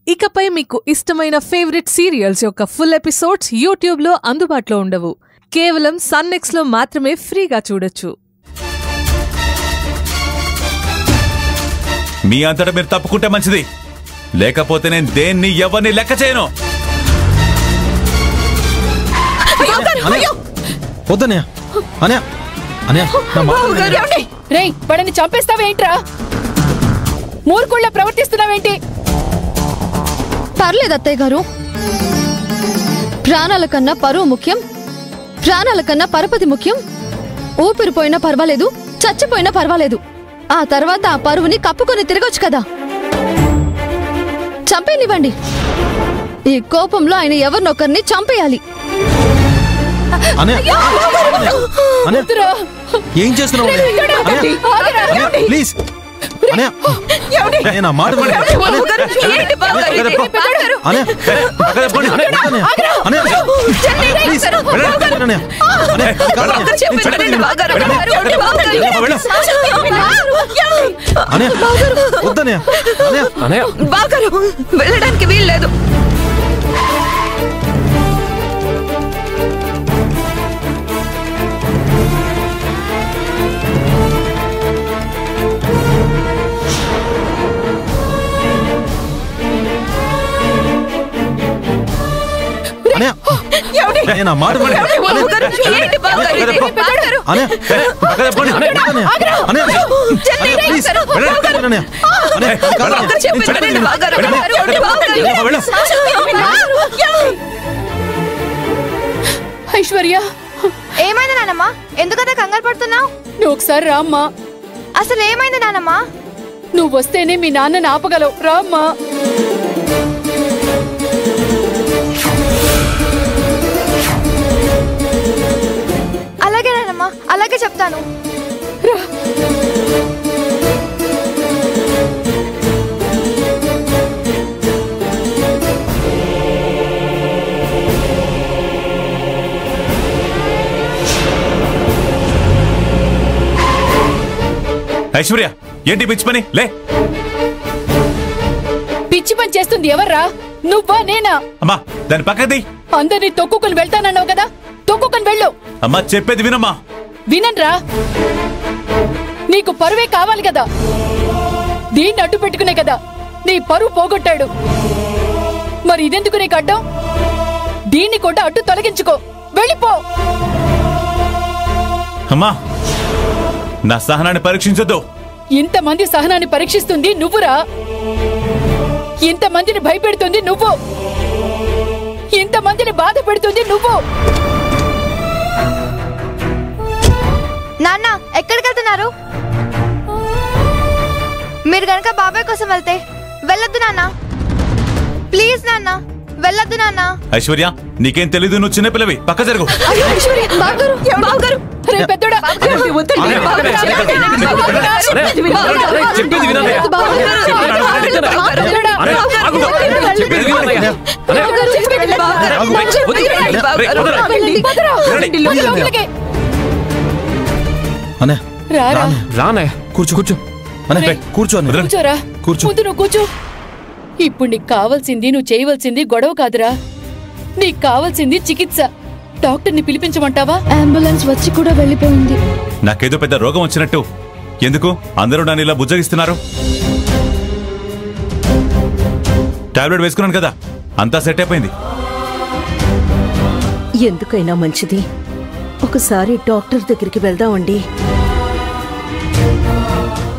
ఇకపై మీకు ఇష్టమైన ఫేవరెట్ సీరియల్స్ యొక్క ఫుల్ ఎపిసోడ్స్ యూట్యూబ్లో అందుబాటులో ఉండవు. కేవలం సన్నెక్స్లో మాత్రమే ఫ్రీగా చూడొచ్చు. మీ అంతటా మీరు తప్పుకుంటే మంచిది, లేకపోతే నేను దేన్ని ఎవరిని లెక్క చేయను. వాడిని చంపేస్తావేంట్రా? మూర్ఖుళ్ళ ప్రవర్తిస్తున్నావేంటి? పర్లేదు అత్తయ్య గారు, ప్రాణాల కన్నా పరువు ముఖ్యం, ప్రాణాల కన్నా పరపతి ముఖ్యం. ఊపిరిపోయినా పర్వాలేదు, చచ్చిపోయినా పర్వాలేదు, ఆ తర్వాత ఆ పరువుని కప్పుకొని తిరగొచ్చు కదా. చంపేనివ్వండి. ఈ కోపంలో ఆయన ఎవరినొకరిని చంపేయాలి. ఏం చేస్తున్నావు? వెళ్ళడానికి వీల్లేదు. ఐశ్వర్య, ఏమైంది నానమ్మా? ఎందుకంత కంగారు పడుతున్నావు? నువ్వు ఒకసారి రామ్మా. అసలు ఏమైంది నానమ్మా? నువ్వు వస్తేనే మీ నాన్నని ఆపగలవు. రామ్మా. అలాగే నానమ్మా, అలాగే చెప్తాను. ఐశ్వర్య, ఏంటి పిచ్చి పని? లే. పిచ్చి పని చేస్తుంది ఎవర్రా? నువ్వా నేనా? అమ్మా, దాని పక్కది. అందరినీ తొక్కుకుని వెళ్తానన్నావు కదా, తొక్కుకుని వెళ్ళు. అమ్మా, చెప్పేది వినమ్మా. వినన్రా? నీకు పరువే కావాలి కదా, దీన్ని అడ్డు పెట్టుకునే కదా నీ పరువు పోగొట్టాడు. మరి ఇదెందుకు నీకు అడ్డం? దీన్ని కూడా అడ్డు తొలగించుకో, వెళ్ళిపో. అమ్మా, నా సహనాన్ని పరీక్షించొద్దు. ఇంతమంది సహనాన్ని పరీక్షిస్తుంది నువ్వురా. ఇంతమందిని భయపెడుతుంది నువ్వు, ఇంతమందిని బాధ పెడుతుంది నువ్వు. నాన్న, ఎక్కడికి వెళ్తున్నారు? మీరు గనక బాబాయ్ కోసం వెళ్తే వెళ్ళొద్దు నాన్న. ప్లీజ్ నాన్న, వెళ్ళొద్దు నాన్న. ఐశ్వర్య, నీకేం తెలీదు, నువ్వు చిన్నపిల్లవి. పక్క జరుగు. కూర్చో. ఇప్పుడు నీకు కావాల్సింది, నువ్వు చేయవలసింది గొడవ కాదురా. నీకు కావాల్సింది చికిత్స. డాక్టర్ని పిలిపించమంటావా? అంబులెన్స్ వచ్చి కూడా వెళ్ళిపోయింది. నాకేదో పెద్ద రోగం వచ్చినట్టు ఎందుకు అందరూ నన్ను ఇలా బుజ్జగిస్తున్నారు? టాబ్లెట్ వేసుకున్నాను కదా, అంతా సెట్ అయిపోయింది. ఎందుకైనా మంచిది ఒకసారి డాక్టర్ దగ్గరికి వెళ్దామండి.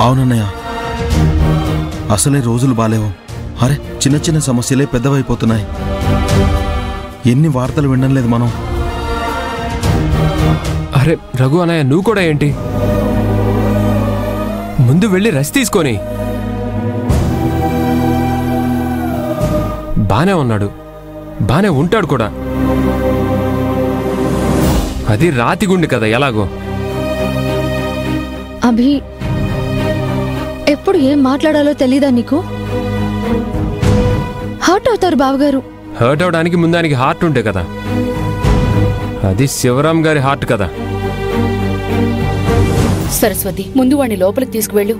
అవునన్నయ్య, అసలే రోజులు బాలేవు. అరే, చిన్న చిన్న సమస్యలే పెద్దవైపోతున్నాయి. ఎన్ని వార్తలు వినడం లేదు మనం. అరే రఘు అన్నయ్య, నువ్వు కూడా ఏంటి? ముందు వెళ్ళి రెస్ట్ తీసుకొని. బానే ఉన్నాడు, బానే ఉంటాడు కూడా. అది రాతిగుండి కదా, ఎలాగో. అభి, ఎప్పుడు ఏం మాట్లాడాలో తెలీదా నీకు? హర్ట్ అవుతారు బావగారు. హర్ట్ అవడానికి ముందానికి హార్ట్ ఉంటే కదా. అది శివరాం గారి హార్ట్ కదా. సరస్వతి, ముందు వాణ్ణి లోపలికి తీసుకువెళ్ళు.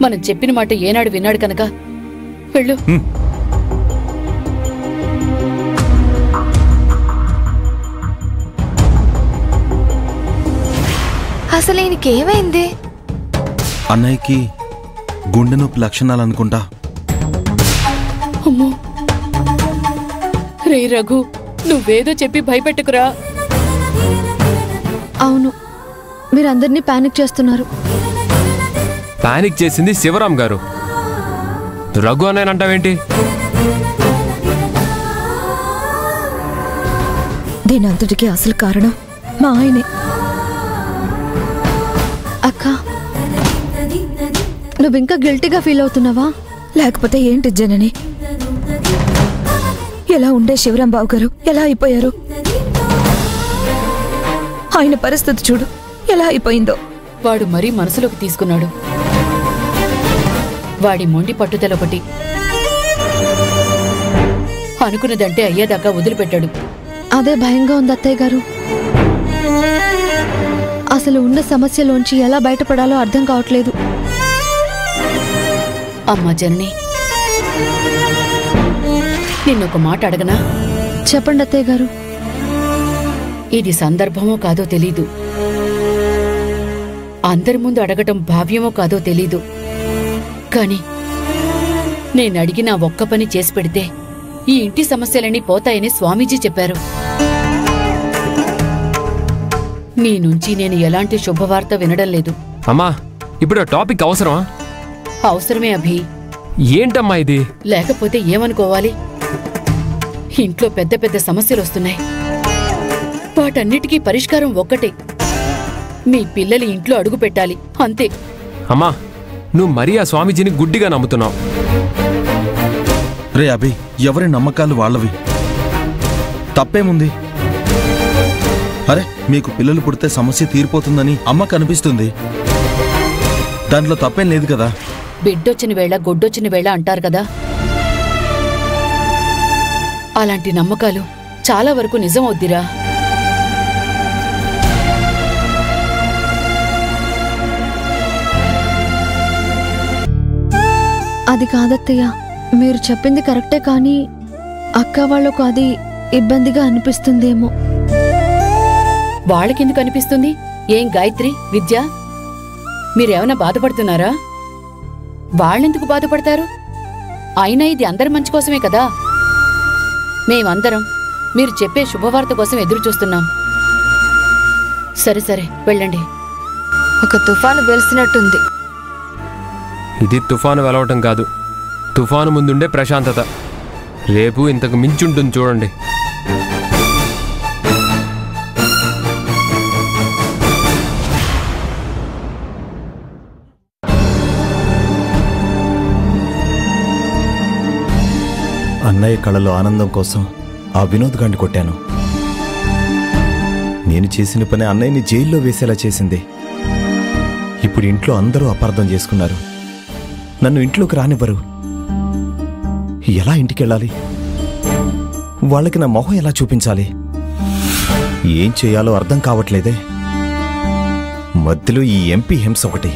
మనం చెప్పిన మాట ఏనాడు విన్నాడు కనుక వెళ్ళు. అసలు ఈయనకేమైంది? అన్నయ్యకి గుండె నొప్పి లక్షణాలు అనుకుంటా. అమ్మో, రే రఘు, నువ్వేదో చెప్పి భయపెట్టుకురా. అవును, మీరందరినీ పానిక్ చేస్తున్నారు. పానిక్ చేసింది శివరాం గారు. రఘు అన్నానంటావేంటి? దీనంతటికి అసలు కారణం మా ఆయనే. అక్క, నువ్వింకా గిల్టీగా ఫీల్ అవుతున్నావా? లేకపోతే ఏంటి జనని? ఎలా ఉండే శివరాం బాబు గారు ఎలా అయిపోయారు? ఆయన పరిస్థితి చూడు ఎలా అయిపోయిందో. వాడు మరీ మనసులోకి తీసుకున్నాడు. వాడి మొండి పట్టుదల ఒకటి. అనుకున్నదంటే అయ్యేదాకా వదిలిపెట్టాడు. అదే భయంగా ఉంది అత్తయ్య గారు. అసలు ఉన్న సమస్యలోంచి ఎలా బయటపడాలో అర్థం కావట్లేదు. అమ్మా జనని, నిన్నొక మాట అడగనా? చెప్పండి అత్తయ్య గారు. ఇది సందర్భమో కాదో తెలీదు, అందరి ముందు అడగటం భావ్యమో కాదో తెలీదు, కాని నేనడిగిన ఒక్క పని చేసి పెడితే ఈ ఇంటి సమస్యలన్నీ పోతాయని స్వామీజీ చెప్పారు. నీ నుంచి నేను ఎలాంటి శుభవార్త వినడం లేదు. అమ్మా, ఇప్పుడు టాపిక్ అవసరమా? అవసరమే అభి. ఏంటమ్మా ఇది? లేకపోతే ఏమనుకోవాలి? ఇంట్లో పెద్ద పెద్ద సమస్యలు వస్తున్నాయి. వాటన్నిటికీ పరిష్కారం ఒక్కటే. మీ పిల్లలు ఇంట్లో అడుగు పెట్టాలి, అంతే. అమ్మా, నువ్వు మరీ ఆ స్వామీజీని గుడ్డిగా నమ్ముతున్నావు. రే అభి, ఎవరి నమ్మకాలు వాళ్ళవి. తప్పేముంది? అరే, మీకు పిల్లలు పుడితే సమస్య తీరిపోతుందని అమ్మకు అనిపిస్తుంది. దాంట్లో తప్పేం లేదు కదా. బిడ్డొచ్చిన వేళ గొడ్డొచ్చిన వేళ అంటారు కదా. అలాంటి నమ్మకాలు చాలా వరకు నిజమవుద్దిరా. అది కాదత్తయ్య, మీరు చెప్పింది కరెక్టే, కానీ అక్క వాళ్లకు అది ఇబ్బందిగా అనిపిస్తుందేమో. వాళ్ళకెందుకు అనిపిస్తుంది? ఏం గాయత్రి, విద్య, మీరేమైనా బాధపడుతున్నారా? వాళ్ళెందుకు బాధపడతారు? అయినా ఇది అందరి మంచి కోసమే కదా. మేమందరం మీరు చెప్పే శుభవార్త కోసం ఎదురు చూస్తున్నాం. సరే సరే, వెళ్ళండి. ఒక తుఫాను వెలిసినట్టుంది. ఇది తుఫాను వెలవటం కాదు, తుఫాను ముందుండే ప్రశాంతత. రేపు ఇంతకు మించుంటుంది చూడండి. అన్నయ్య కళలో ఆనందం కోసం ఆ వినోద్ గాండి కొట్టాను. నేను చేసిన పని అన్నయ్యని జైల్లో వేసేలా చేసింది. ఇప్పుడు ఇంట్లో అందరూ అపార్థం చేసుకున్నారు. నన్ను ఇంట్లోకి రానివ్వరు. ఎలా ఇంటికెళ్ళాలి? వాళ్ళకి నా మొహం ఎలా చూపించాలి? ఏం చేయాలో అర్థం కావట్లేదే. మధ్యలో ఈ ఎంపీ హింస ఒకటి.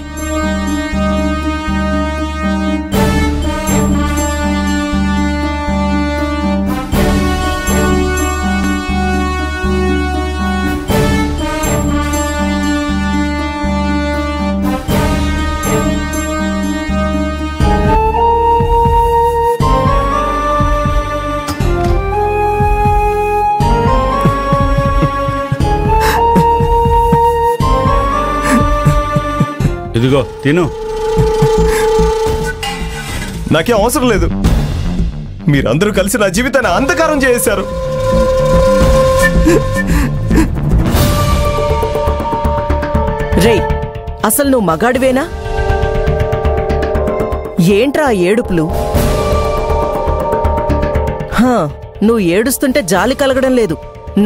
ఇదిగో తిను. నాకేం అవసరం లేదు. మీరందరూ కలిసి నా జీవితాన్ని అంధకారం చేశారు. రేయ్, అసలు నువ్వు మగాడివేనా? ఏంట్రా ఏడుపులు? నువ్వు ఏడుస్తుంటే జాలి కలగడం లేదు,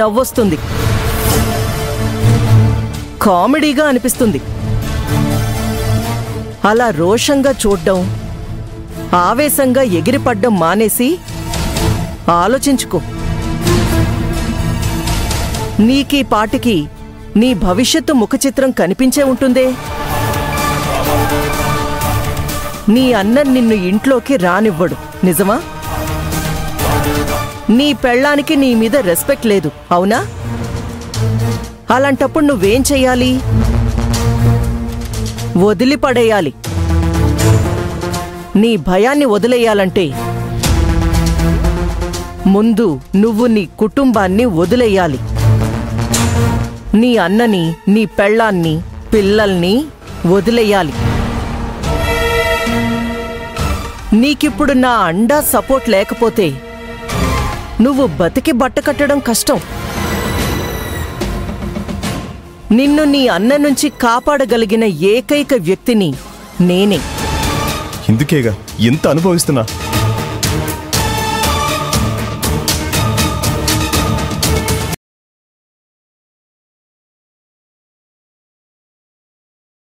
నవ్వొస్తుంది. కామెడీగా అనిపిస్తుంది. అలా రోషంగా చూడ్డం, ఆవేశంగా ఎగిరిపడ్డం మానేసి ఆలోచించుకో. నీకీ పాటికి నీ భవిష్యత్తు ముఖచిత్రం కనిపించే ఉంటుందే. నీ అన్న నిన్ను ఇంట్లోకి రానివ్వడు, నిజమా? నీ పెళ్ళానికి నీ మీద రెస్పెక్ట్ లేదు, అవునా? అలాంటప్పుడు నువ్వేం చెయ్యాలి? వదిలిపడేయాలి. నీ భయాన్ని వదిలేయాలంటే ముందు నువ్వు నీ కుటుంబాన్ని వదిలేయాలి. నీ అన్నని, నీ పెళ్ళాన్ని, పిల్లల్ని వదిలేయాలి. నీకిప్పుడు నా అండా సపోర్ట్ లేకపోతే నువ్వు బతికి బట్ట కట్టడం కష్టం. నిన్ను నీ అన్న నుంచి కాపాడగలిగిన ఏకైక వ్యక్తిని నేనే. ఇందుకేగా ఎంత అనుభవిస్తున్నా.